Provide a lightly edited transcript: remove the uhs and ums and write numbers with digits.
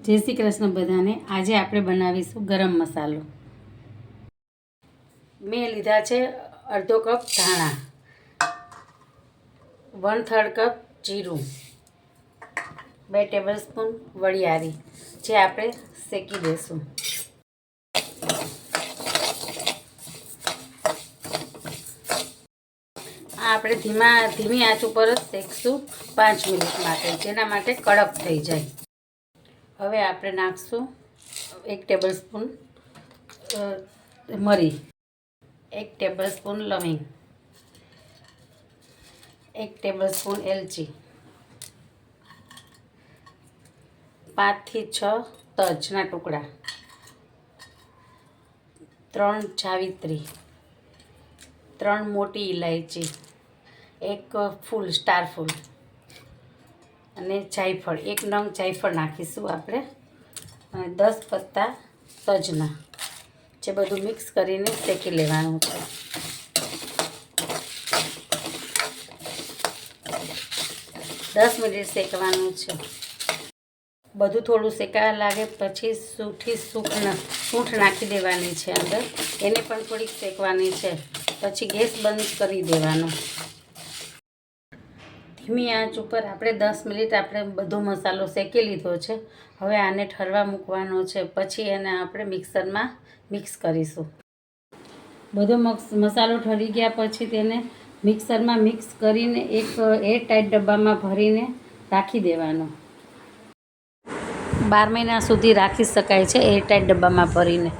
જય શ્રી કૃષ્ણ બધાને। આજે આપણે બનાવીશું ગરમ મસાલો। મેં લીધા છે અડધો કપ ધાણા, 1/3 કપ જીરું, 2 ટેબલસ્પૂન વરિયાળી જે આપણે શેકી દઈશું। આપણે ધીમી આંચ ઉપર જ શેકશું 5 મિનિટ માટે, જેના માટે કડક થઈ જાય। હવે આપણે નાખશું 1 ટેબલસ્પૂન મરી, 1 ટેબલસ્પૂન લવિંગ, 1 ટેબલસ્પૂન એલચી, 5 થી 6 તજના ટુકડા, 3 જાવિત્રી, 3 મોટી ઇલાયચી, 1 ફૂલ સ્ટાર ફૂલ અને જાયફળ, 1 નંગ જાયફળ નાખીશું આપણે, અને 10 પત્તા તજના, જે બધું મિક્સ કરીને શેકી લેવાનું છે। દસ મિનિટ શેકવાનું છે। બધું થોડું શેકાવા લાગે પછી સૂંઠ નાખી દેવાની છે અંદર, એને પણ થોડીક શેકવાની છે। પછી ગેસ બંધ કરી દેવાનો। ધીમી આંચ ઉપર આપણે 10 મિનિટ આપણે બધો મસાલો શેકી લીધો છે। હવે આને ઠરવા મૂકવાનો છે, પછી એને આપણે મિક્સરમાં મિક્સ કરીશું। બધો મસાલો ઠરી ગયા પછી તેને મિક્સરમાં મિક્સ કરીને એક એરટાઈટ ડબ્બામાં ભરીને રાખી દેવાનો। 12 મહિના સુધી રાખી શકાય છે એરટાઈટ ડબ્બામાં ભરીને।